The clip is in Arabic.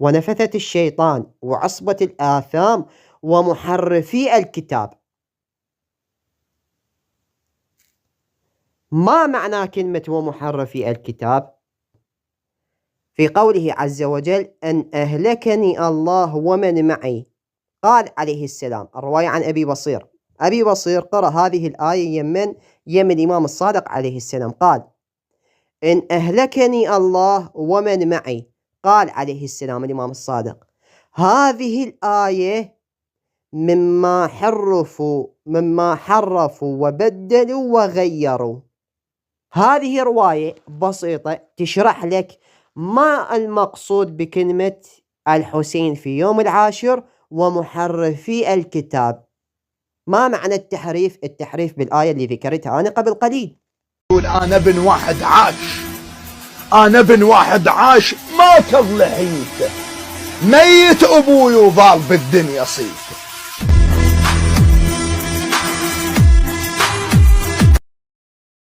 ونفثة الشيطان وعصبة الآثام ومحرفي الكتاب. ما معنى كلمة ومحرفي الكتاب؟ في قوله عز وجل أن أهلكني الله ومن معي، قال عليه السلام، الرواية عن أبي بصير، أبي بصير قرأ هذه الآية يم الإمام الصادق عليه السلام، قال إن أهلكني الله ومن معي، قال عليه السلام الإمام الصادق هذه الآية مما حرفوا وبدلوا وغيروا. هذه رواية بسيطة تشرح لك ما المقصود بكلمة الحسين في يوم العاشر ومحرفي الكتاب. ما معنى التحريف؟ التحريف بالآية اللي ذكرتها أنا قبل قليل. يقول أنا ابن واحد عاش، أنا ابن واحد عاش ما كض لحيته، ميت أبوي وضال بالدنيا صيف.